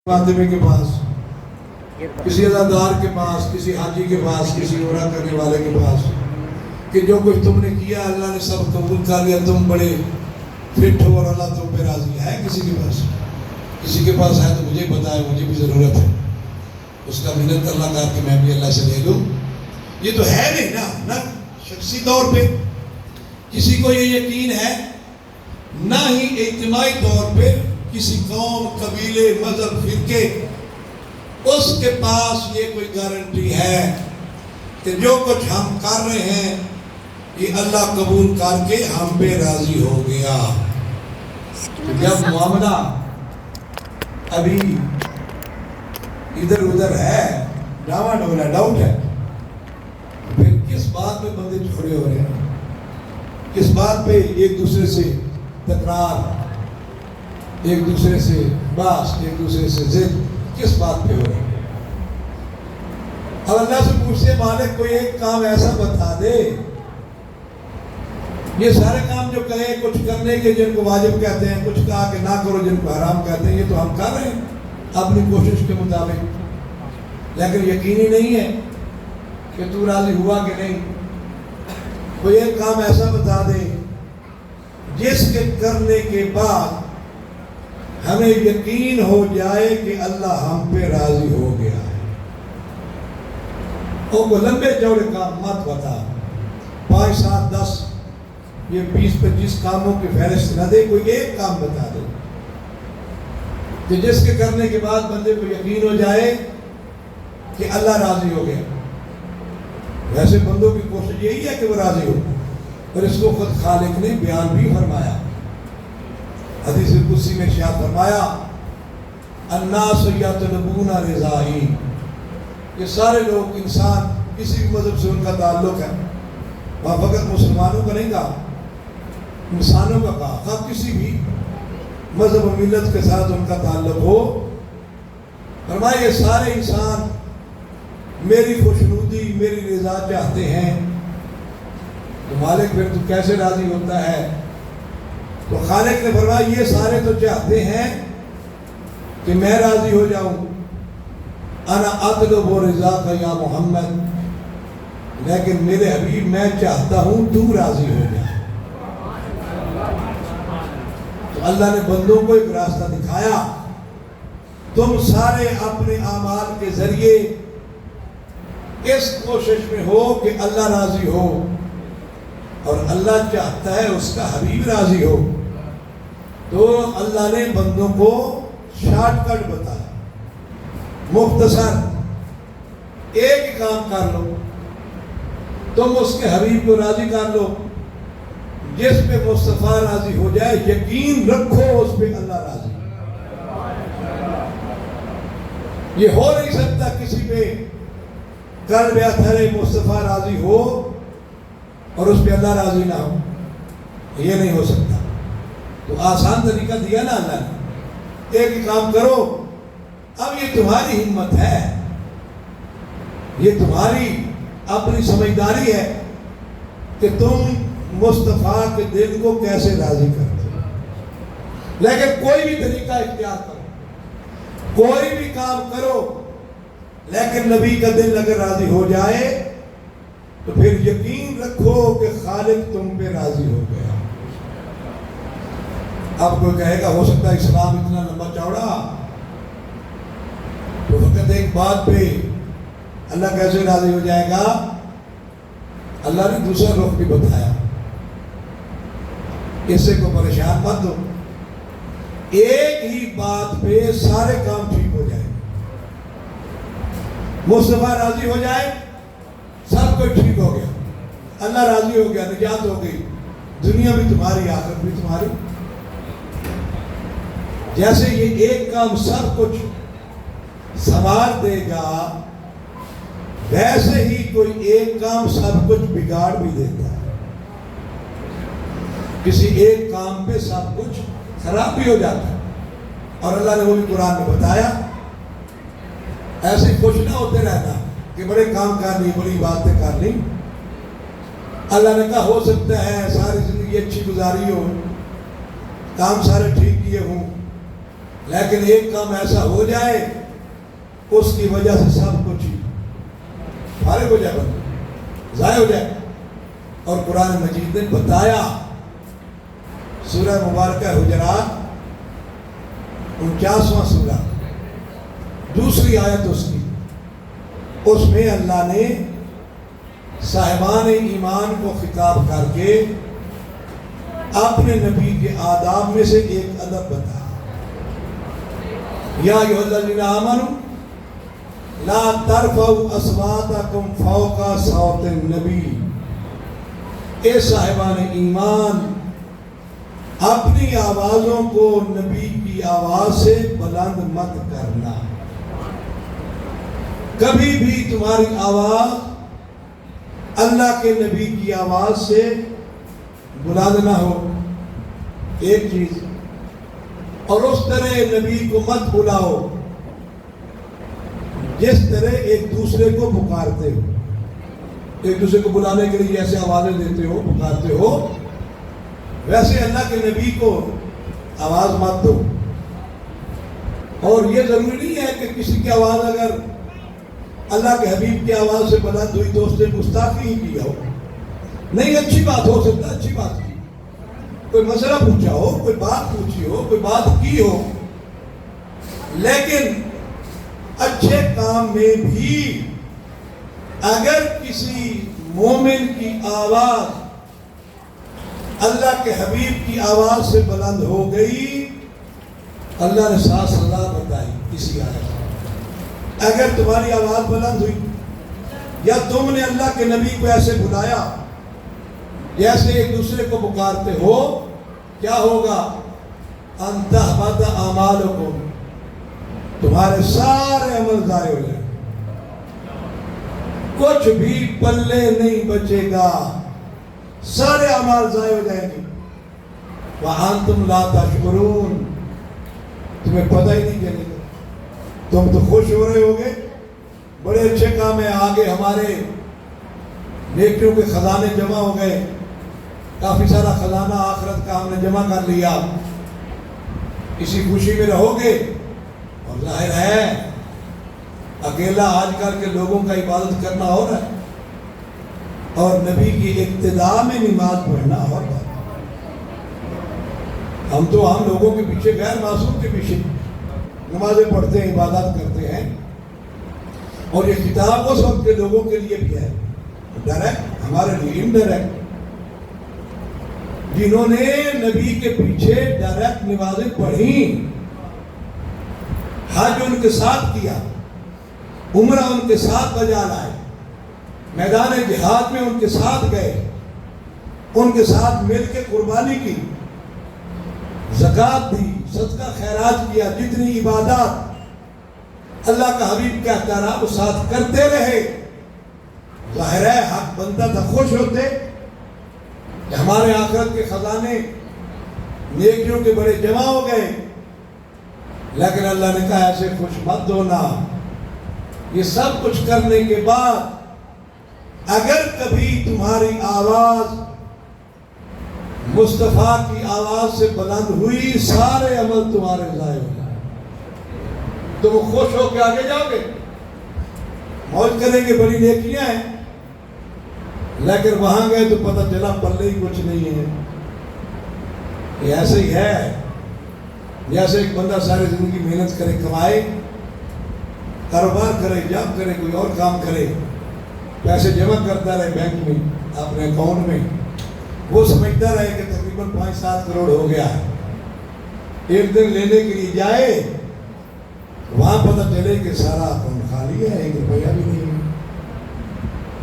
فاطمے کے پاس، کسی عزادار کے پاس، کسی حاجی کے پاس، کسی عمرہ کرنے والے کے پاس کہ جو کچھ تم نے کیا اللہ نے سب قبول کر لیا، تم بڑے فٹ ہو اور اللہ تم پہ راضی ہے۔ کسی کے پاس ہے تو مجھے بتائے، مجھے بھی ضرورت ہے اس کا منت اللہ کر کے میں بھی اللہ سے لے لوں۔ یہ تو ہے نہیں نہ شخصی طور پہ کسی کو یہ یقین ہے، نہ ہی اجتماعی طور پہ کسی قوم، قبیلے، مذہب، فرقے اس کے پاس یہ کوئی گارنٹی ہے کہ جو کچھ ہم کر رہے ہیں یہ اللہ قبول کر کے ہم پہ راضی ہو گیا۔ جب معاملہ ابھی ادھر ادھر ہے، ڈاما ڈولا ڈاؤٹ ہے، پھر کس بات پہ بندے چھوڑے ہو رہے ہیں، کس بات پہ ایک دوسرے سے تکرار، ایک دوسرے سے باس، ایک دوسرے سے ضد، کس بات پہ ہو رہے ہیں؟ اب اللہ سے پوچھتے مالک کوئی ایک کام ایسا بتا دے، یہ سارے کام جو کہیں کچھ کرنے کے جن کو واجب کہتے ہیں، کچھ کہا کہ نہ کرو جن کو حرام کہتے ہیں، یہ تو ہم کر رہے ہیں اپنی کوشش کے مطابق، لیکن یقینی نہیں ہے کہ تو راضی ہوا کہ نہیں۔ کوئی ایک کام ایسا بتا دے جس کے کرنے کے بعد ہمیں یقین ہو جائے کہ اللہ ہم پہ راضی ہو گیا ہے۔ اور وہ لمبے چوڑے کام مت بتا، 5 7 10 یہ 20 25 کاموں کی فہرست نہ دے، کوئی ایک کام بتا دے کہ جس کے کرنے کے بعد بندے کو یقین ہو جائے کہ اللہ راضی ہو گیا۔ ویسے بندوں کی کوشش یہی ہے کہ وہ راضی ہو، اور اس کو خود خالق نے بیان بھی فرمایا، حدیث قدسی میں ارشاد فرمایا الناس یطلبون رضائی، یہ سارے لوگ، انسان کسی بھی مذہب سے ان کا تعلق ہے، وہاں فقط مسلمانوں کا نہیں کہا، انسانوں کا کہا، خواہ کسی بھی مذہب و ملت کے ساتھ ان کا تعلق ہو، فرمایا یہ سارے انسان میری خوشنودی، میری رضا چاہتے ہیں، تو مالک پھر تو کیسے راضی ہوتا ہے؟ تو خالق نے فرمایا یہ سارے تو چاہتے ہیں کہ میں راضی ہو جاؤں، انا اطلب رضاک یا محمد، لیکن میرے حبیب میں چاہتا ہوں تو راضی ہو جائے۔ تو اللہ نے بندوں کو ایک راستہ دکھایا، تم سارے اپنے اعمال کے ذریعے اس کوشش میں ہو کہ اللہ راضی ہو، اور اللہ چاہتا ہے اس کا حبیب راضی ہو۔ تو اللہ نے بندوں کو شارٹ کٹ بتایا، مختصر ایک کام کر لو، تم اس کے حبیب کو راضی کر لو، جس پہ مصطفیٰ راضی ہو جائے یقین رکھو اس پہ اللہ راضی۔ یہ ہو نہیں سکتا کسی پہ قلب اطہر مصطفیٰ راضی ہو اور اس پہ اللہ راضی نہ ہو، یہ نہیں ہو سکتا۔ تو آسان طریقہ دیا نا اللہ نے، ایک ہی کام کرو، اب یہ تمہاری ہمت ہے، یہ تمہاری اپنی سمجھداری ہے کہ تم مصطفیٰ کے دل کو کیسے راضی کرتے ہو، لیکن کوئی بھی طریقہ اختیار کرو، کوئی بھی کام کرو، لیکن نبی کا دل اگر راضی ہو جائے تو پھر یقین رکھو کہ خالق تم پہ راضی ہو گیا۔ اب کوئی کہے گا ہو سکتا ہے اسلام اتنا لمبا چوڑا، تو فقط ایک بات پہ اللہ کیسے راضی ہو جائے گا؟ اللہ نے دوسرا رخ بھی بتایا، اس سے کوئی پریشان مت ہو، ایک ہی بات پہ سارے کام ٹھیک ہو جائے، مصطفیٰ راضی ہو جائے سب کچھ ٹھیک ہو گیا، اللہ راضی ہو گیا، نجات ہو گئی، دنیا بھی تمہاری، آخرت بھی تمہاری۔ جیسے یہ ایک کام سب کچھ سنوار دے گا، ویسے ہی کوئی ایک کام سب کچھ بگاڑ بھی دیتا ہے، کسی ایک کام پہ سب کچھ خراب بھی ہو جاتا ہے، اور اللہ نے وہ بھی قرآن میں بتایا۔ ایسے خوش نہ ہوتے رہنا کہ بڑے کام کر لی، بڑی باتیں کر لی، اللہ نے کہا ہو سکتا ہے ساری زندگی اچھی گزاری ہو، کام سارے ٹھیک کیے ہوں، لیکن ایک کام ایسا ہو جائے اس کی وجہ سے سب کچھ فارغ ہو جائے، بند ضائع ہو جائے. اور قرآن مجید نے بتایا، سورہ مبارکہ حجرات 49واں سورہ، دوسری آیت اس میں اللہ نے صاحبان ایمان کو خطاب کر کے اپنے نبی کے آداب میں سے ایک ادب بتایا. یا ایھا الذین آمنوا لا ترفعوا اصواتکم فوق صوت النبی، اے صاحبان ایمان اپنی آوازوں کو نبی کی آواز سے بلند مت کرنا. کبھی بھی تمہاری آواز اللہ کے نبی کی آواز سے بلند نہ ہو، ایک چیز. اور اس طرح نبی کو مت بلاؤ جس طرح ایک دوسرے کو پکارتے ہو. ایک دوسرے کو بلانے کے لیے جیسے آوازیں دیتے ہو، پکارتے ہو، ویسے اللہ کے نبی کو آواز مت دو. اور یہ ضروری نہیں ہے کہ کسی کی آواز اگر اللہ کے حبیب کی آواز سے بلند ہوئی تو اس نے گستاخی ہی کیا ہو. نہیں، اچھی بات ہو سکتا ہے، اچھی بات کی، کوئی مسئلہ پوچھا ہو، کوئی بات پوچھی ہو، کوئی بات کی ہو. لیکن اچھے کام میں بھی اگر کسی مومن کی آواز اللہ کے حبیب کی آواز سے بلند ہو گئی، اللہ نے 7 سزا بتائی اسی آیت میں. اگر تمہاری آواز بلند ہوئی یا تم نے اللہ کے نبی کو ایسے بلایا جیسے ایک دوسرے کو پکارتے ہو، کیا ہوگا؟ ان تحبط اعمالکم، تمہارے سارے عمل ضائع ہو جائیں، کچھ بھی پلے نہیں بچے گا، سارے اعمال ضائع ہو جائیں گے. وَأَنْتُمْ لَا تَشْعُرُونَ، تمہیں پتہ ہی نہیں چلے گا. تم تو خوش ہو رہے ہوگے، بڑے اچھے کام ہیں، آگے ہمارے نیکیوں کے خزانے جمع ہو گئے، کافی سارا خزانہ آخرت کا ہم نے جمع کر لیا. اسی خوشی میں رہو گے. اور ظاہر ہے اکیلا آج کل کے لوگوں کا عبادت کرنا ہو رہا ہے اور نبی کی ابتداء میں نماز پڑھنا اور بات. ہم لوگوں کے پیچھے، غیر معصوم کے پیچھے نمازیں پڑھتے ہیں، عبادت کرتے ہیں. اور یہ کتاب اس وقت کے لوگوں کے لیے بھی ہے، ڈائریکٹ ہمارے لیے انڈائریکٹ، جنہوں نے نبی کے پیچھے ڈائریکٹ نمازیں پڑھی، حج ان کے ساتھ کیا، عمرہ ان کے ساتھ بجا لائے، میدان جہاد میں ان کے ساتھ گئے، ان کے ساتھ مل کے قربانی کی، زکوٰۃ دی، صدقہ خیرات کیا، جتنی عبادات اللہ کا حبیب کہتا رہا وہ ساتھ کرتے رہے. ظاہر ہے حق بنتا تھا خوش ہوتے کہ ہمارے آخرت کے خزانے نیکیوں کے بڑے جمع ہو گئے. لیکن اللہ نے کہا ایسے خوش مت ہونا. یہ سب کچھ کرنے کے بعد اگر کبھی تمہاری آواز مصطفیٰ کی آواز سے بلند ہوئی، سارے عمل تمہارے ضائع ہو جائیں. تم خوش ہو کے آگے جاؤ گے، موج کریں گے، بڑی نیکیاں ہیں. لیکن وہاں گئے تو پتہ چلا پلے ہی کچھ نہیں ہے. یہ ایسے ہی ہے جیسے ایک بندہ ساری زندگی محنت کرے، کمائے، کاروبار کرے، جاب کرے، کوئی اور کام کرے، پیسے جمع کرتا رہے بینک میں، اپنے اکاؤنٹ میں، وہ سمجھتا رہے کہ تقریباً 5-7 کروڑ ہو گیا ہے. ایک دن لینے کے لیے جائے، وہاں پتہ چلے کہ سارا اکاؤنٹ خالی ہے، 1 روپیہ بھی نہیں ہے.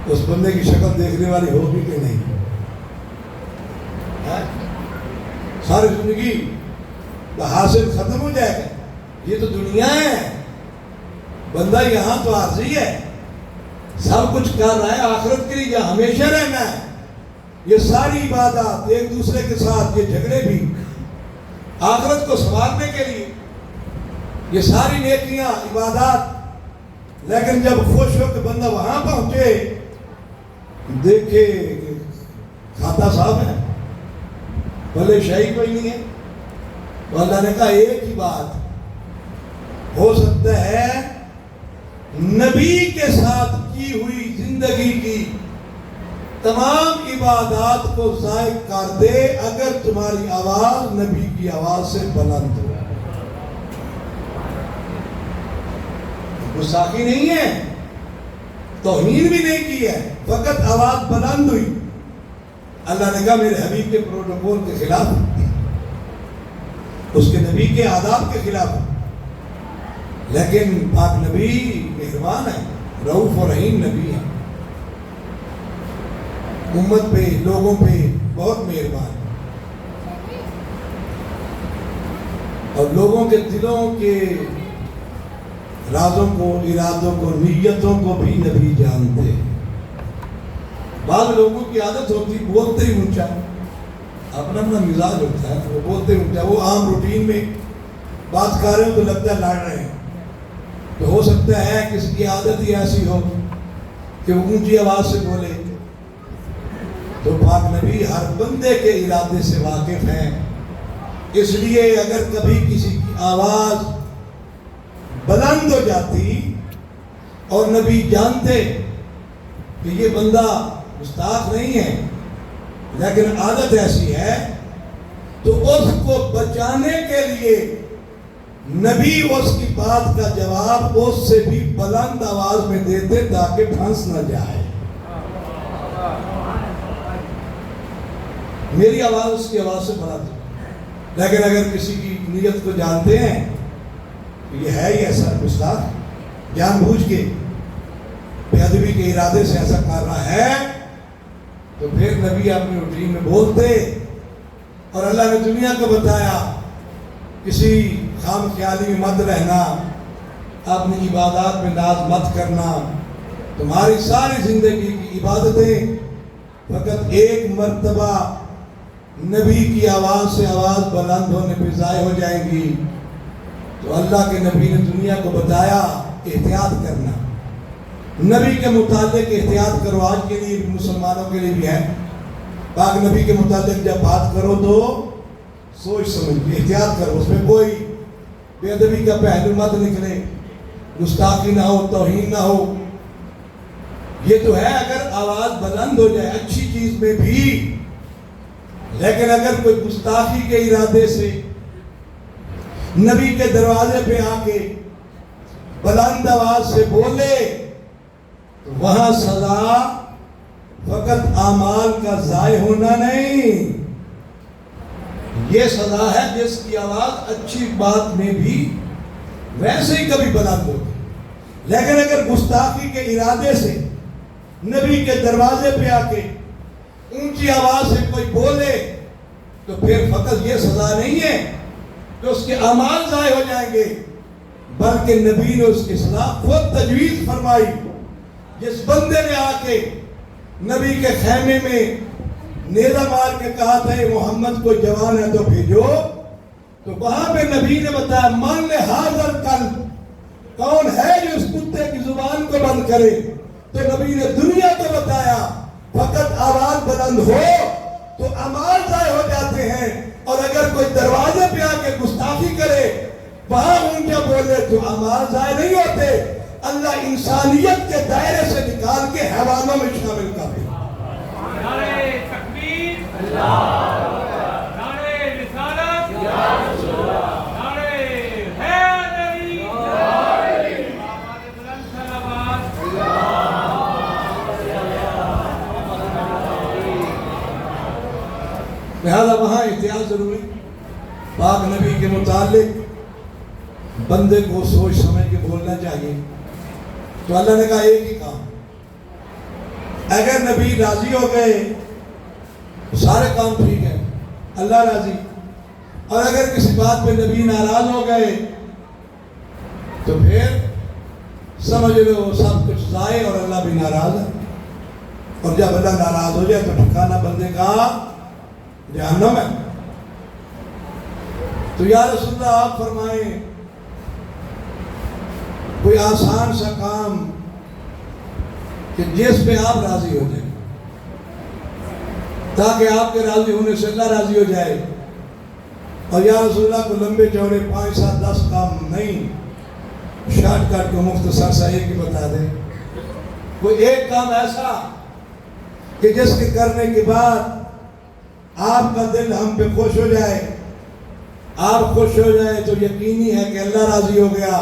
اس بندے کی شکل دیکھنے والی ہوگی کہ نہیں؟ ساری زندگی حاصل ختم ہو جائے گا. یہ تو دنیا ہے، بندہ یہاں تو عارضی ہے، سب کچھ کر رہا ہے آخرت کے لیے جہاں ہمیشہ رہنا ہے. یہ ساری عبادات ایک دوسرے کے ساتھ، یہ جھگڑے بھی آخرت کو سنوارنے کے لیے، یہ ساری نیکیاں عبادات. لیکن جب خوش ہو کہ بندہ وہاں پہنچے، دیکھے کھاتا صاحب ہے، بھلے شاہی کوئی نہیں ہے، تو اللہ نے کہا ایک ہی بات، ہو سکتا ہے نبی کے ساتھ کی ہوئی زندگی کی تمام عبادات کو ضائع کر دے اگر تمہاری آواز نبی کی آواز سے بلند ہو. گستاخی نہیں ہے، توہین بھی نہیں کی ہے، فقط آواز بلند ہوئی. اللہ نے کہا میرے حبیب کے پروٹوکول کے خلاف، اس کے نبی کے آداب کے خلاف. لیکن پاک نبی مہربان ہے، رؤوف و رحیم نبی ہے، امت پہ لوگوں پہ بہت مہربان ہے، اور لوگوں کے دلوں کے رازوں کو، ارادوں کو، نیتوں کو بھی نبی جانتے. بعض لوگوں کی عادت ہوتی بولتے ہی اونچا، اپنا اپنا مزاج ہوتا ہے، وہ بولتے ہی اونچا. وہ عام روٹین میں بات کر رہے ہو تو لگتا ہے لڑ رہے ہیں. تو ہو سکتا ہے کسی کی عادت ہی ایسی ہو کہ وہ اونچی آواز سے بولے. تو پاک نبی ہر بندے کے ارادے سے واقف ہیں، اس لیے اگر کبھی کسی کی آواز بلند ہو جاتی اور نبی جانتے کہ یہ بندہ گستاخ نہیں ہے لیکن عادت ایسی ہے، تو اس کو بچانے کے لیے نبی اس کی بات کا جواب اس سے بھی بلند آواز میں دیتے تاکہ پھنس نہ جائے. میری آواز اس کی آواز سے بلند ہے، لیکن اگر کسی کی نیت کو جانتے ہیں کہ یہ ہے ہی ایسا گستاخ، جان بوجھ کے بے ادبی کے ارادے سے ایسا کر رہا ہے، تو پھر نبی اپنی روٹین میں بولتے. اور اللہ نے دنیا کو بتایا کسی خام خیالی میں مت رہنا، اپنی عبادات میں ناز مت کرنا. تمہاری ساری زندگی کی عبادتیں فقط ایک مرتبہ نبی کی آواز سے آواز بلند ہونے پہ ضائع ہو جائیں گی. تو اللہ کے نبی نے دنیا کو بتایا احتیاط کرنا. نبی کے متعلق احتیاط کرو، آج کے لیے مسلمانوں کے لیے بھی ہے. پاک نبی کے متعلق جب بات کرو تو سوچ سمجھ کے احتیاط کرو، اس میں کوئی بے ادبی کا پہلو مت نکلے، گستاخی نہ ہو، توہین نہ ہو. یہ تو ہے اگر آواز بلند ہو جائے اچھی چیز میں بھی، لیکن اگر کوئی گستاخی کے ارادے سے نبی کے دروازے پہ آ کے بلند آواز سے بولے تو وہاں سزا فقط اعمال کا ضائع ہونا نہیں، یہ سزا ہے جس کی آواز اچھی بات میں بھی ویسے ہی کبھی بلند ہوتی. لیکن اگر گستاخی کے ارادے سے نبی کے دروازے پہ آ کے اونچی آواز سے کوئی بولے تو پھر فقط یہ سزا نہیں ہے کہ اس کے اعمال ضائع ہو جائیں گے، بلکہ نبی نے اس کے خلاف خود تجویز فرمائی. جس بندے نے آ کے نبی کے خیمے میں نیزہ مار کے کہا تھا محمد کو جوان ہے تو بھیجو، تو وہاں پہ نبی نے بتایا من حاضر کل، کون ہے جو اس کتے کی زبان کو بند کرے. تو نبی نے دنیا کو بتایا فقط آواز بلند ہو تو اعمال ضائع ہو جاتے ہیں، اور اگر کوئی دروازے پہ آ کے گستاخی کرے وہاں اونچا بولے تو اعمال ضائع نہیں ہوتے. اللہ انسانیت کے دائرے سے نکال کے حیوانوں میں شامل کر دے. نعرہ تکبیر، نعرہ رسالت، نعرہ حیدری، آواز بلند صلوات. لہذا وہاں احتیاط ضروری. پاک نبی کے متعلق بندے کو سوچ سمجھ کے بولنا چاہیے. تو اللہ نے کہا ایک ہی کام، اگر نبی راضی ہو گئے تو سارے کام ٹھیک ہے، اللہ راضی. اور اگر کسی بات پہ نبی ناراض ہو گئے تو پھر سمجھ لو سب کچھ ضائع اور اللہ بھی ناراض ہے. اور جب اللہ ناراض ہو جائے تو ٹھکانہ بندے کا جہنم ہے. تو یا رسول اللہ آپ فرمائیں کوئی آسان سا کام کہ جس پہ آپ راضی ہو جائیں، تاکہ آپ کے راضی ہونے سے اللہ راضی ہو جائے. اور یا رسول اللہ کو لمبے چوڑے 5 7 10 کام نہیں، شارٹ کٹ کو مختصر سا ایک ہی بتا دیں. کوئی ایک کام ایسا کہ جس کے کرنے کے بعد آپ کا دل ہم پہ خوش ہو جائے, آپ خوش ہو جائے تو یقینی ہے کہ اللہ راضی ہو گیا.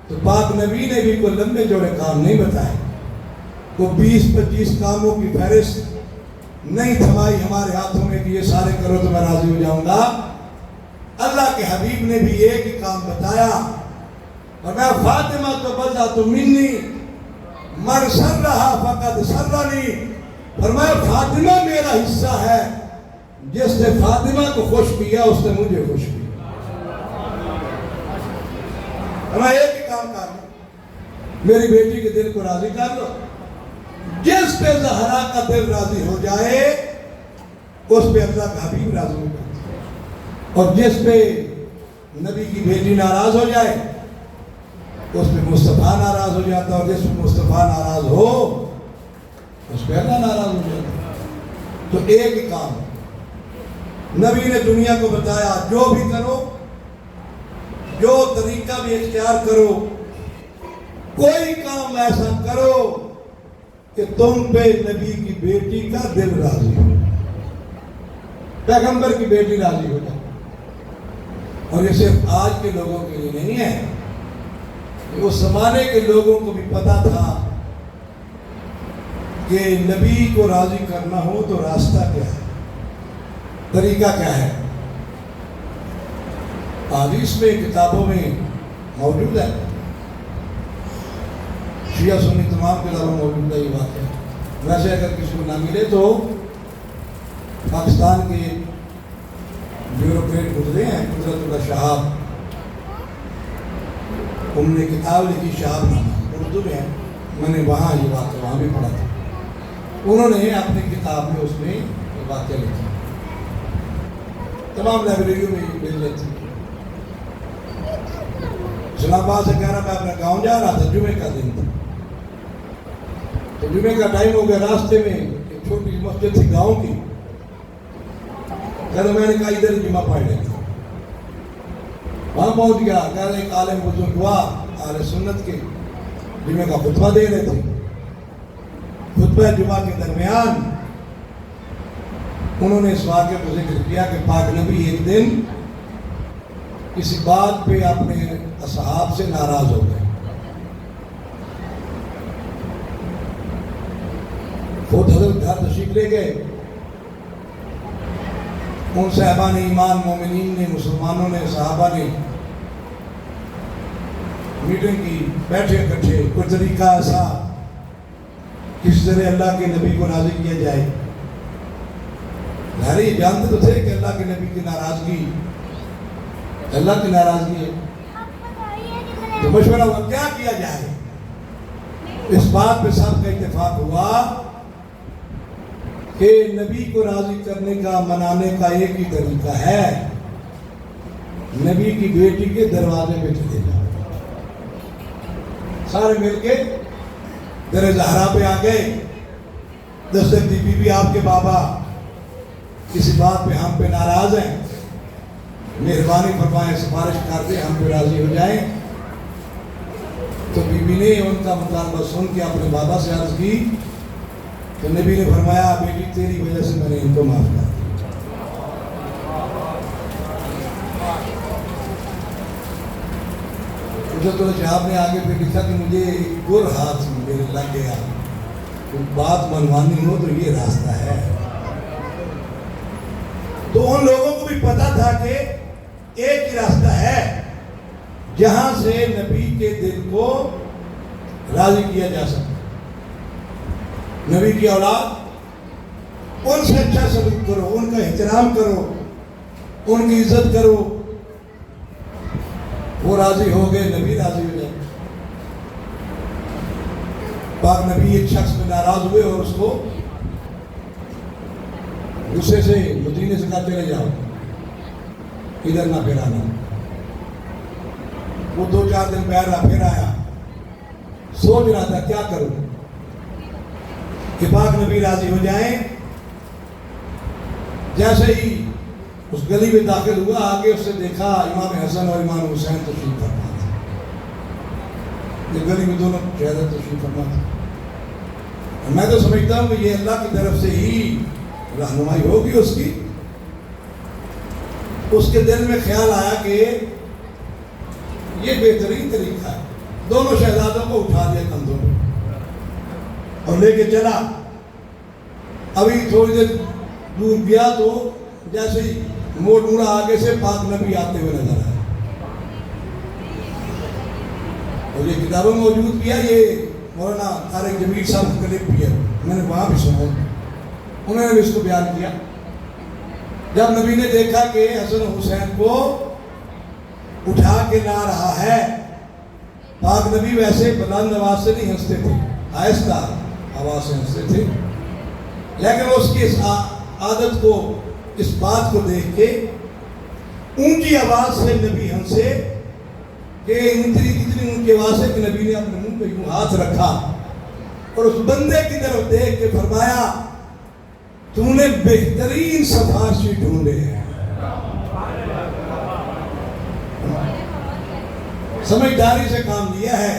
تو پاک نبی نے بھی کوئی لمبے جوڑے کام نہیں بتائے, کوئی 20-25 کاموں کی فہرست نہیں تھمائی ہمارے ہاتھوں میں کہ یہ سارے کرو تو میں راضی ہو جاؤں گا. اللہ کے حبیب نے بھی ایک ہی کام بتایا, اور میں فاطمہ تو بضعۃ منی من سرھا فقد سرنی. فرمایا فاطمہ میرا حصہ ہے, جس نے فاطمہ کو خوش کیا اس نے مجھے خوش کیا. فرمایا ایک ہی کام کر لو, میری بیٹی کے دل کو راضی کر لو. جس پہ زہرا کا دل راضی ہو جائے اس پہ اللہ کا حبیب راضی ہو جائے, اور جس پہ نبی کی بیٹی ناراض ہو جائے اس پہ مصطفیٰ ناراض ہو جاتا, اور جس پہ مصطفیٰ ناراض ہو اس پہ اللہ ناراض ہو جاتا. تو ایک ہی کام نبی نے دنیا کو بتایا, جو بھی کرو, جو طریقہ بھی اختیار کرو, کوئی کام ایسا کرو کہ تم پہ نبی کی بیٹی کا دل راضی ہو, پیغمبر کی بیٹی راضی ہو جائے. اور یہ صرف آج کے لوگوں کے لیے نہیں ہے, اس زمانے کے لوگوں کو بھی پتا تھا کہ نبی کو راضی کرنا ہو تو راستہ کیا ہے, طریقہ کیا ہے. حدیث میں, کتابوں میں موجود ہے, شیعہ سنی تمام کتابوں میں موجود ہے یہ واقعہ. ویسے اگر کسی کو نہ ملے تو پاکستان کے بیوروکریٹ گزرے ہیں, قدرت اللہ شہاب, انہوں نے کتاب لکھی شہاب نامہ, اردو میں ہے, میں نے وہاں یہ واقعہ وہاں بھی پڑھا تھا. انہوں نے اپنی کتاب میں اس میں یہ واقعہ لکھا, تمام لائبریریوں میں مل لیتی. اسلام آباد سے کہہ رہا میں اپنے گاؤں جا رہا تھا, جمعے کا دن تھا, تو جمعے کا ٹائم ہو گیا. راستے میں ایک چھوٹی مسجد تھی گاؤں کی, کہہ رہا میں نے کہا ادھر جمعہ پڑھ لیتا. وہاں پہنچ گیا, کہہ رہا ایک عالم بزرگ ہوا اہل سنت کے جمعے کا خطبہ دے رہے تھے. خطبہ جمعہ کے درمیان انہوں نے اس واقعے کو ذکر کیا کہ پاک نبی ایک دن کسی بات پہ اپنے اصحاب سے ناراض ہو گئے. خود حضرت گھر تشریف لے گئے. ان صحابہ نے, ایمان مومنین نے, مسلمانوں نے, صحابہ نے میٹنگ کی, بیٹھے اکٹھے, کوئی طریقہ ایسا کس طرح اللہ کے نبی کو راضی کیا جائے. ظاہر یہ جانتے تو تھے کہ اللہ کے نبی کی ناراضگی اللہ کی ناراضگی ہے, تو مشورہ ہوا کیا کیا جائے. اس بات پہ سب کا اتفاق ہوا کہ نبی کو راضی کرنے کا, منانے کا ایک ہی طریقہ ہے, نبی کی بیٹی کے دروازے پہ چلے جاؤ. سارے مل کے در زہرا پہ آ گئے. دستک دی بی بی آپ کے بابا کسی بات پہ ہم پہ ناراض ہیں, مہربانی فرمائیں, سفارش کر دیں, ہم پہ راضی ہو جائیں. تو بی بی نے ان کا مطالبہ سن کے اپنے بابا سے عرض کی, تو نبی نے فرمایا بیٹی تیری وجہ سے میں نے ان کو معاف کر دیا. حضرت اللہ شہاب نے آگے پہ لکھا کہ مجھے ایک گر ہاتھ میرے لگ گیا, بات منوانی ہو تو یہ راستہ ہے. تو ان لوگوں کو بھی پتا تھا کہ ایک ہی راستہ ہے جہاں سے نبی کے دل کو راضی کیا جا سکتا. نبی کی اولاد ان سے اچھا سلوک کرو, ان کا احترام کرو, ان کی عزت کرو, وہ راضی ہو گئے, نبی راضی ہو جائے. پاک نبی ایک شخص میں ناراض ہوئے اور اس کو غصے سے مدینے سے کہا چلے جاؤ, ادھر نہ پھر آنا. وہ 2-4 دن پہلا پھر آیا, سوچ رہا تھا کیا کروں کہ پاک نبی راضی ہو جائیں. جیسے ہی اس گلی میں داخل ہوا, آگے اس سے دیکھا امام حسن اور امام حسین تشریف فرما تھے. یہ گلی میں دونوں شہادت تشریف فرما تھے. میں تو سمجھتا ہوں کہ یہ اللہ کی طرف سے ہی رہنمائی ہوگی اس کی. اس کے دل میں خیال آیا کہ یہ بہترین طریقہ ہے. دونوں شہزادوں کو اٹھا دیا کندھوں پہ اور لے کے چلا. ابھی تھوڑی دیر دور گیا تو جیسے ہی موڑ موڑا آگے سے پاک نبی آتے ہوئے نظر آئے. اور یہ کتابوں میں موجود بھی ہے, یہ مولانا طارق جمیل صاحب کا کلپ بھی ہے, میں نے وہاں بھی سنا, انہوں نے بھی اس کو بیان کیا. جب نبی نے دیکھا کہ حسن حسین کو اٹھا کے لا رہا ہے, پاک نبی ویسے بلند آواز سے نہیں ہنستے تھے, آہستہ آواز سے ہنستے تھے, لیکن اس کی اس عادت کو, اس بات کو دیکھ کے اونچی آواز سے نبی ہنسے کہ اتنی اونچی آواز سے کہ نبی نے اپنے منہ پہ یوں ہاتھ رکھا اور اس بندے کی طرف دیکھ کے فرمایا تو نے بہترین سفارشی ڈھونڈے ہیں. سمجھداری سے کام لیا ہے,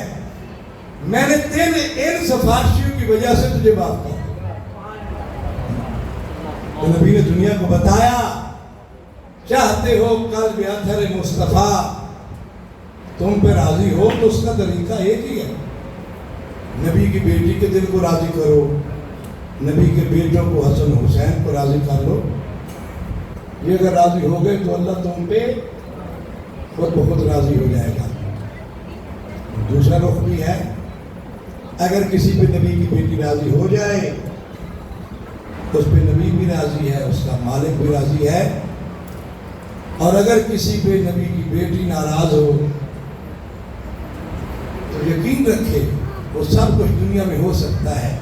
میں نے تیرے ان سفارشیوں کی وجہ سے تجھے بات کیا. تو نبی نے دنیا کو بتایا چاہتے ہو قلب اطہر مصطفیٰ تم پہ راضی ہو تو اس کا طریقہ ایک ہی ہے, نبی کی بیٹی کے دل کو راضی کرو, نبی کے بیٹوں کو حسن حسین کو راضی کر لو. یہ اگر راضی ہو گئے تو اللہ تم پہ خود بخود راضی ہو جائے گا. دوسرا رخ بھی ہے, اگر کسی پہ نبی کی بیٹی راضی ہو جائے اس پہ نبی بھی راضی ہے, اس کا مالک بھی راضی ہے. اور اگر کسی پہ نبی کی بیٹی ناراض ہو تو یقین رکھے وہ سب کچھ دنیا میں ہو سکتا ہے,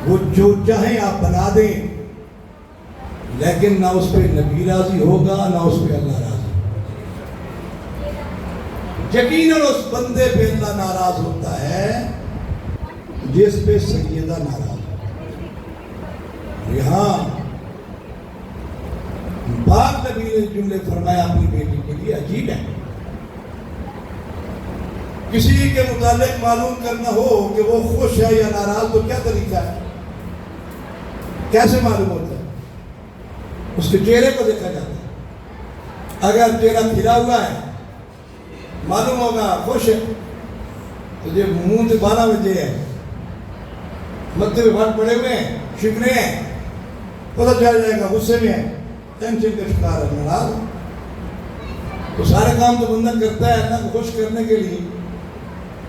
وہ جو چاہیں آپ بنا دیں, لیکن نہ اس پہ نبی راضی ہوگا نہ اس پہ اللہ راضی. یقیناً اس بندے پہ اللہ ناراض ہوتا ہے جس پہ سیدہ ناراض. یہاں پاک نبی نے جملے فرمایا اپنی بیٹی کے لیے عجیب ہے. کسی کے متعلق معلوم کرنا ہو کہ وہ خوش ہے یا ناراض تو کیا طریقہ ہے, کیسے معلوم ہوتا ہے؟ اس کے چہرے کو دیکھا جاتا ہے. اگر چہرہ کھلا ہوا ہے معلوم ہوگا خوش ہے, تو یہ منہ سے بالا میں ہے, متھے پہ بھٹ پڑے ہوئے ہیں, شکنے ہیں, پتہ چل جائے گا غصے میں ہے, ٹینشن کا شکار ہے, ناراض. تو سارے کام تو بندہ کرتا ہے اللہ کو خوش کرنے کے لیے,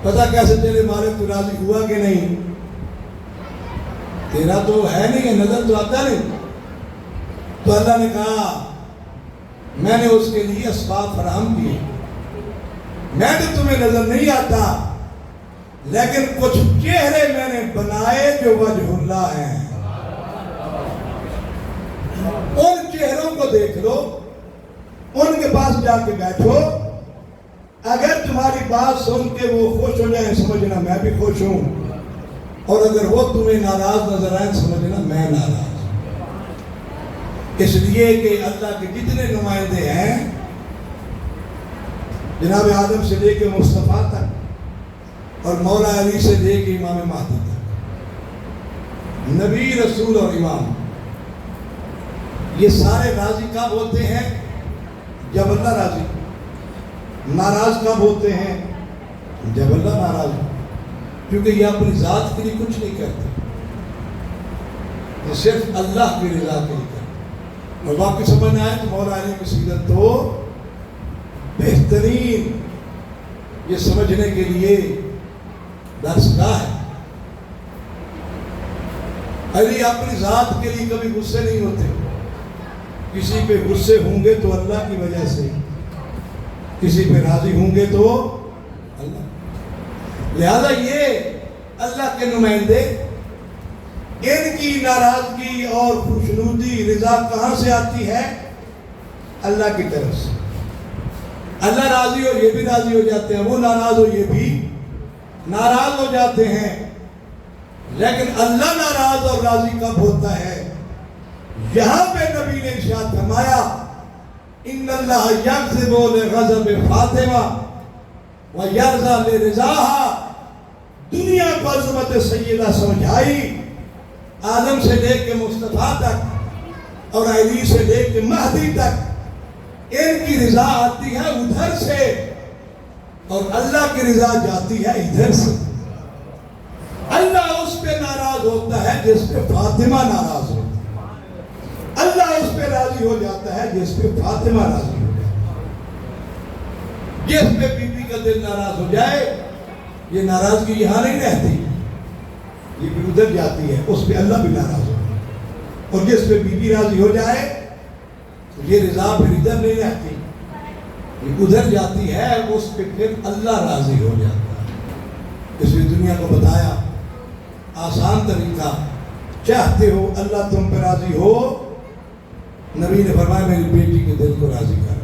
پتہ کیسے چلے مالک تو راضی ہوا کہ نہیں, تیرا تو ہے نہیں ہے, نظر تو آتا نہیں. تو اللہ نے کہا میں نے اس کے لیے اسباب فراہم کیے, میں تو تمہیں نظر نہیں آتا لیکن کچھ چہرے میں نے بنائے جو وجہ اللہ ہیں, ان چہروں کو دیکھ لو, ان کے پاس جا کے بیٹھو, اگر تمہاری بات سن کے وہ خوش ہو جائیں سمجھنا میں بھی خوش ہوں, اور اگر وہ تمہیں ناراض نظر آئیں سمجھنا میں ناراض. اس لیے کہ اللہ کے جتنے نمائندے ہیں جناب آدم سے لے کے مصطفیٰ تک اور مولا علی سے لے کے امام مہدی تک, نبی رسول اور امام, یہ سارے راضی کب ہوتے ہیں جب اللہ راضی, ناراض کب ہوتے ہیں جب اللہ ناراض ہو, کیونکہ یہ اپنی ذات کے لیے کچھ نہیں کرتے, یہ صرف اللہ کی رضا کے لیے کرتے. اور باقی سمجھنا ہے تو مولا علی کی سیرت تو بہترین یہ سمجھنے کے لیے درسگاہ ہے. علی اپنی ذات کے لیے کبھی غصے نہیں ہوتے, کسی پہ غصے ہوں گے تو اللہ کی وجہ سے, کسی پہ راضی ہوں گے تو اللہ. لہذا یہ اللہ کے نمائندے, ان کی ناراضگی اور خوشنودی رضا کہاں سے آتی ہے؟ اللہ کی طرف سے. اللہ راضی ہو یہ بھی راضی ہو جاتے ہیں, وہ ناراض ہو یہ بھی ناراض ہو جاتے ہیں. لیکن اللہ ناراض اور راضی کب ہوتا ہے؟ یہاں پہ نبی نے ارشاد فرمایا ان اللہ یغضب لغضب فاطمہ وَيَرْضَى لِرِضَاهَا دنیا کو عظمت سیدہ سمجھائی، آدم سے لے کے مصطفیٰ تک اور علی سے لے کے مہدی تک ان کی رضا آتی ہے ادھر سے اور اللہ کی رضا جاتی ہے ادھر سے۔ اللہ اس پہ ناراض ہوتا ہے جس پہ فاطمہ ناراض ہوتا ہے، اللہ اس پہ راضی ہو جاتا ہے جس پہ فاطمہ راضی ہو جاتا ہے۔ جس پہ بی بی کا دل ناراض ہو جائے، یہ ناراضگی یہاں نہیں رہتی، یہ بھی ادھر جاتی ہے، اس پہ اللہ بھی ناراض ہوتا ہے۔ اور جس پہ بی بی راضی ہو جائے تو یہ رضا پھر ادھر نہیں رہتی، یہ ادھر جاتی ہے، اس پہ پھر اللہ راضی ہو جاتا ہے۔ اس لیے دنیا کو بتایا آسان طریقہ، چاہتے ہو اللہ تم پہ راضی ہو، نبی نے فرمایا میری بیٹی کے دل کو راضی کر،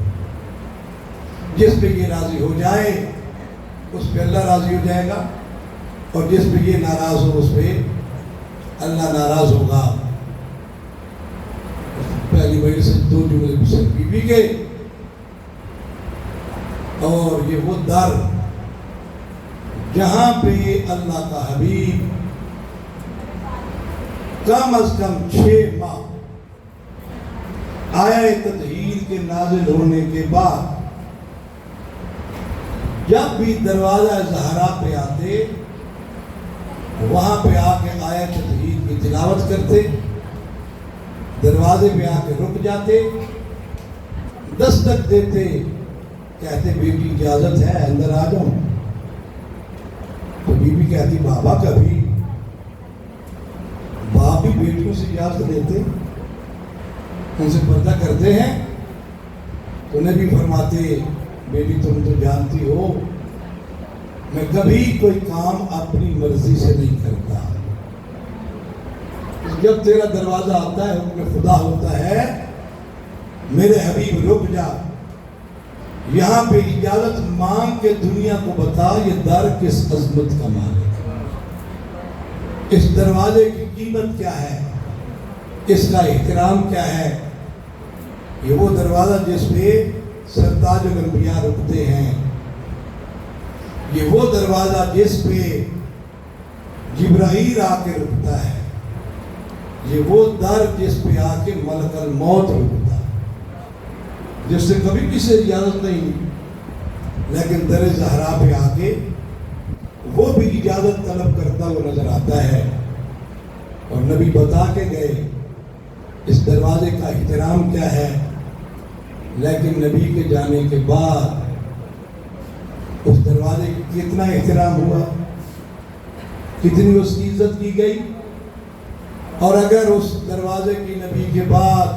جس پہ یہ راضی ہو جائے اس پہ اللہ راضی ہو جائے گا، اور جس پہ یہ ناراض ہو اس پہ اللہ ناراض ہوگا۔ پہلی بار سے 2 جملے سے بی بی کے، اور یہ وہ در جہاں پہ اللہ کا حبیب کم از کم 6 ماہ آیت تطہیر کے نازل ہونے کے بعد جب بھی دروازہ زہرا پہ آتے، وہاں پہ آ کے آیت تطہیر کی تلاوت کرتے، دروازے پہ آ کے رک جاتے، دستک دیتے، کہتے بیٹی اجازت ہے اندر آ جاؤں، تو بی بی کہتی بابا کبھی، باپ بھی بیٹیوں سے اجازت لیتے، ان سے پردہ کرتے ہیں، تو نبی فرماتے بیٹی تم تو جانتی ہو میں کبھی کوئی کام اپنی مرضی سے نہیں کرتا، جب تیرا دروازہ آتا ہے حکم خدا ہوتا ہے میرے حبیب رک جا، یہاں پہ اجازت مانگ کے دنیا کو بتا یہ در کس عظمت کا مالک ہے، اس دروازے کی قیمت کیا ہے، اس کا احترام کیا ہے۔ یہ وہ دروازہ جس پہ سرتاج الانبیاء رکتے ہیں، یہ وہ دروازہ جس پہ جبرائیل آ کے رکتا ہے، یہ وہ در جس پہ آ کے ملک الموت رکتا ہے، جس سے کبھی کسی اجازت نہیں، لیکن در زہرا پہ آ کے وہ بھی اجازت طلب کرتا ہوا نظر آتا ہے۔ اور نبی بتا کے گئے اس دروازے کا احترام کیا ہے، لیکن نبی کے جانے کے بعد اس دروازے کی کتنا احترام ہوا، کتنی اس کی عزت کی گئی۔ اور اگر اس دروازے کی نبی کے بعد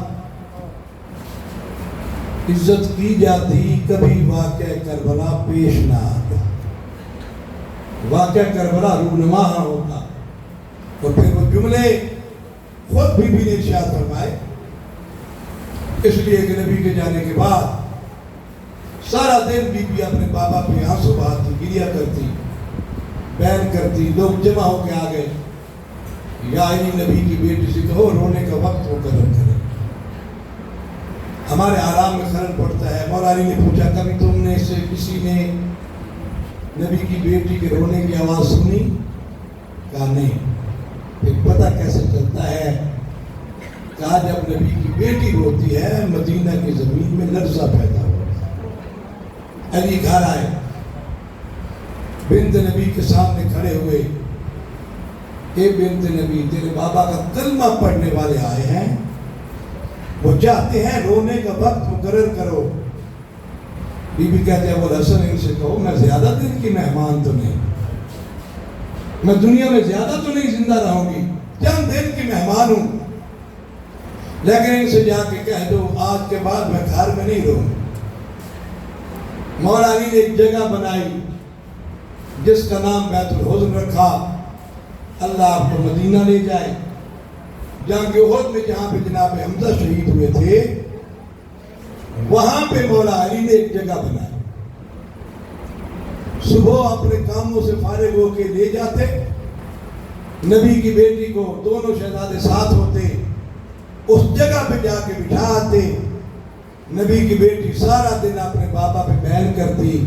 عزت کی جاتی، کبھی واقعہ کربلا پیش نہ آتا، واقعہ کربلا رونما ہوتا، اور پھر وہ جملے خود بھی نے ارشاد فرمائے۔ اس لیے کہ نبی کے جانے کے بعد سارا دن بی بی اپنے بابا پہ آنسو بہاتی، گریا کرتی، بیان کرتی، لوگ جمع ہو کے آ گئے، یا نبی کی بیٹی سے کہو رونے کا وقت وہ قدر کرے، ہمارے آرام میں خلل پڑتا ہے۔ مولا علی نے پوچھا کبھی تم نے سے کسی نے نبی کی بیٹی کے رونے کی آواز سنی؟ کہا نہیں۔ پھر پتہ کیسے چلتا ہے؟ کہا جب نبی کی بیٹی روتی ہے مدینہ کی زمین میں لرزہ پیدا ہوتا ہے۔ علی گھر آئے، بنت نبی کے سامنے کھڑے ہوئے، اے بنت نبی تیرے بابا کا کلمہ پڑھنے والے آئے ہیں، وہ چاہتے ہیں رونے کا وقت مقرر کرو۔ بی بی کہتے ہیں ابو الحسن ان سے کہو میں زیادہ دن کی مہمان تو نہیں، میں دنیا میں زیادہ تو نہیں زندہ رہوں گی، چند دن کی مہمان ہوں، لیکن ان سے جا کے کہہ دو آج کے بعد میں گھر میں نہیں رہوں۔ مولا علی نے ایک جگہ بنائی جس کا نام بیت الحزن رکھا، اللہ آپ کو مدینہ لے جائے۔ جنگ احد میں جہاں پہ جناب حمزہ شہید ہوئے تھے، وہاں پہ مولا علی نے ایک جگہ بنائی، صبح اپنے کاموں سے فارغ ہو کے لے جاتے، نبی کی بیٹی کو دونوں شہزادے ساتھ ہوتے، اس جگہ پہ جا کے بٹھاتے، نبی کی بیٹی سارا دن اپنے بابا پہ بیان کرتی،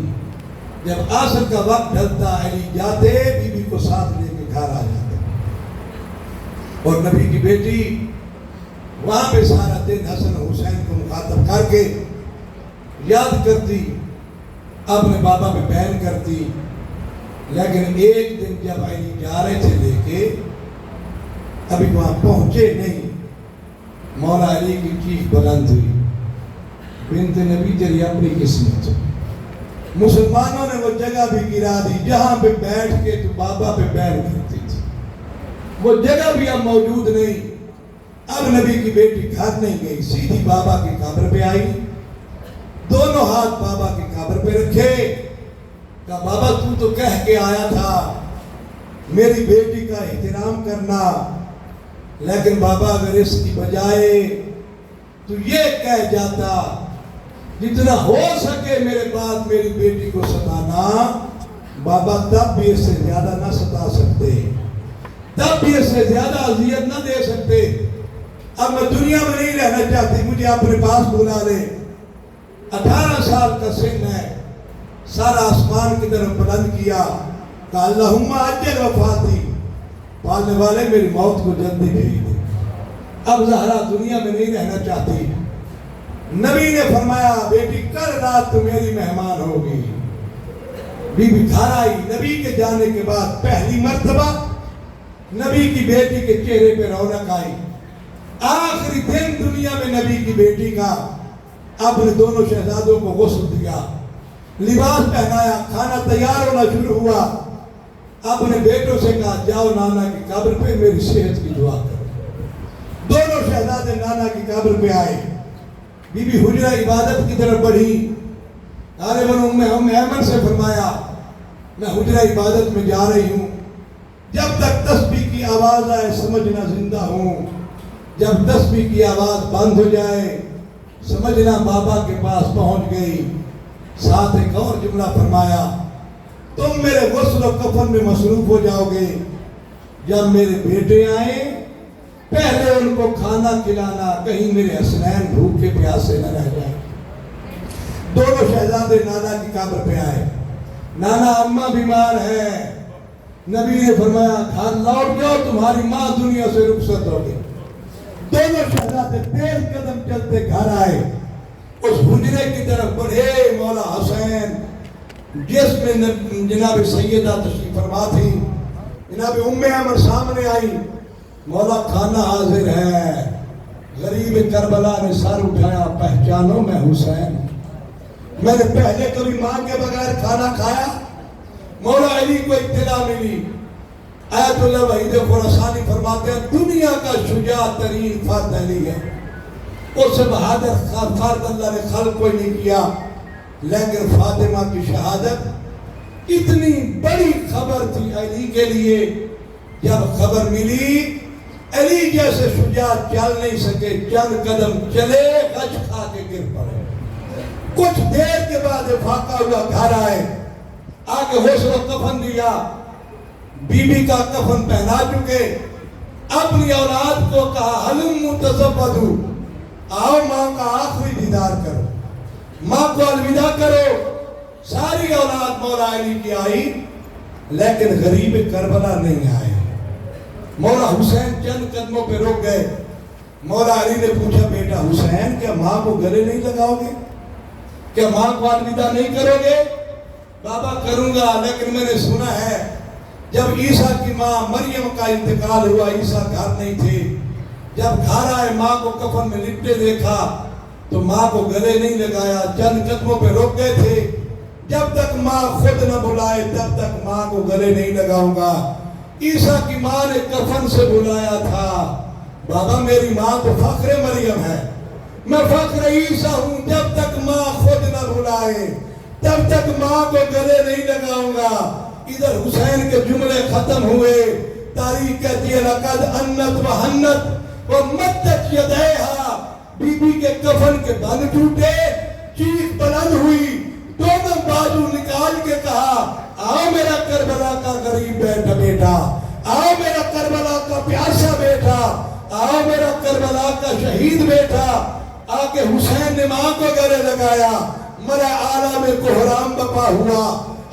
جب عصر کا وقت ڈھلتا علی جاتے بی بی کو ساتھ لے کے گھر آ جاتے اور نبی کی بیٹی وہاں پہ سارا دن حسن حسین کو مخاطب کر کے یاد کرتی، اپنے بابا پہ بین کرتی. لیکن ایک دن جب علی جا رہے تھے لے کے، ابھی وہاں پہنچے نہیں، مولا علی کی چیخ بلند ہوئی، بنت نبی تیری اپنی قسمت. مسلمانوں نے وہ جگہ بھی گرا دی جہاں پہ بیٹھ کے تو بابا پہ بین کرتی تھی، وہ جگہ بھی اب موجود نہیں. اب نبی کی بیٹی گھر نہیں گئی، سیدھی بابا کی قبر پہ آئی، دونوں ہاتھ بابا کی قبر پہ رکھے، کہا بابا تو کہہ کے آیا تھا میری بیٹی کا احترام کرنا، لیکن بابا اگر اس کی بجائے تو یہ کہہ جاتا جتنا ہو سکے میرے بعد میری بیٹی کو ستانا، بابا تب بھی اس سے زیادہ نہ ستا سکتے، تب بھی اس سے زیادہ اذیت نہ دے سکتے. اب میں دنیا میں نہیں رہنا چاہتی، مجھے اپنے پاس بلا لے. 18 سال کا سن ہے، سارا آسمان کی طرف بلند کیا، کہا اللہم اجل وفاتی، پالنے والے میری موت کو جلدی بھیج دے، اب زہرا دنیا میں نہیں رہنا چاہتی. نبی نے فرمایا بیٹی کل رات تو میری مہمان ہوگی. بی بی گھر آئی، نبی کے جانے کے بعد پہلی مرتبہ نبی کی بیٹی کے چہرے پہ رونق آئی. آخری دن دنیا میں نبی کی بیٹی کا. اپنے دونوں شہزادوں کو غسل دیا، لباس پہنایا، کھانا تیار ہونا شروع ہوا. اپنے بیٹوں سے کہا جاؤ نانا کی قبر پہ میری صحت کی دعا کرو. دونوں شہزادے نانا کی قبر پہ آئے. بی بی حجرہ عبادت کی طرف بڑھی. غالباً ام ایمن سے فرمایا میں حجرہ عبادت میں جا رہی ہوں، جب تک تسبیح کی آواز آئے سمجھنا زندہ ہوں، جب تسبیح کی آواز بند ہو جائے سمجھنا بابا کے پاس پہنچ گئی. ساتھ ایک اور جملہ فرمایا تم میرے غسل و کفن میں مصروف ہو جاؤ گے، جب میرے بیٹے آئیں پہلے ان کو کھانا کھلانا، کہیں میرے حسنین بھوکے پیاسے نہ رہ جائیں. دونوں شہزادے نانا کی قبر پہ آئے. نانا اماں بیمار ہے. نبی نے فرمایا گھر لوٹ جاؤ، تمہاری ماں دنیا سے رخصت ہو گئی. دونوں شہزادے تیز قدم چلتے گھر آئے. اس حجرے کی طرف بڑھے. مولا حسین جس میں جناب سیدہ تشریف فرما تھی، جناب ام عمر سامنے آئی. مولا کھانا حاضر ہے. غریب کربلا نے سر اٹھایا، پہچانو میں حسین. میں نے پہلے کبھی ماں کے بغیر کھانا کھایا؟ مولا علی کو اطلاع ملی. آیت اللہ وحید خراسانی فرماتے ہیں دنیا کا شجاع ترین فرد علی ہے. اس سے بہادر فرد اللہ نے خلق کوئی نہیں کیا. لیکن فاطمہ کی شہادت اتنی بڑی خبر تھی علی کے لیے. جب خبر ملی علی جیسے شجاع چل نہیں سکے، چند قدم چلے غش کھا کے گر پڑے. کچھ دیر کے بعد فاقہ ہوا گھر آئے، آگے غسل و کفن دیا، بی بی کا کفن پہنا چکے. اپنی اولاد کو کہا حلم تزودو، آؤ ماں کا آخری دیدار کرو، ماں کو الوداع کرو. ساری اولاد مولا علی کی آئی، لیکن غریب کربلا نہیں آئے. مولا حسین چند قدموں پہ رک گئے. مولا علی نے پوچھا بیٹا حسین کیا ماں کو گلے نہیں لگاؤ گے؟ کیا ماں کو الوداع نہیں کرو گے؟ بابا کروں گا، لیکن میں نے سنا ہے جب عیسیٰ کی ماں مریم کا انتقال ہوا عیسیٰ گھر نہیں تھے. جب گھر آئے ماں کو کفن میں لپٹے دیکھا تو ماں کو گلے نہیں لگایا، چند قدموں پہ رک گئے تھے. جب تک ماں خود نہ بلائے تب تک ماں کو گلے نہیں لگاؤں گا. عیسیٰ کی ماں نے کفن سے بلایا تھا. بابا میری ماں تو فخر مریم ہے، میں فخر عیسیٰ ہوں. جب تک ماں خود نہ بلائے تب تک ماں کو گلے نہیں لگاؤں گا. ادھر حسین کے جملے ختم ہوئے. تاریخ کہتی ہے لقد انت و حنت و مدت یدیہا. بی بی کے کفن کے بند ٹوٹے، چیخ بلند ہوئی، دونوں بازو نکال کے کہا آؤ میرا کربلا کا غریب بیٹا، آؤ میرا کربلا کا پیاسا بیٹا، آؤ میرا کربلا کا شہید بیٹا. آگے حسین نے ماں کو گلے لگایا. مرے عالم کوہرام بپا ہوا،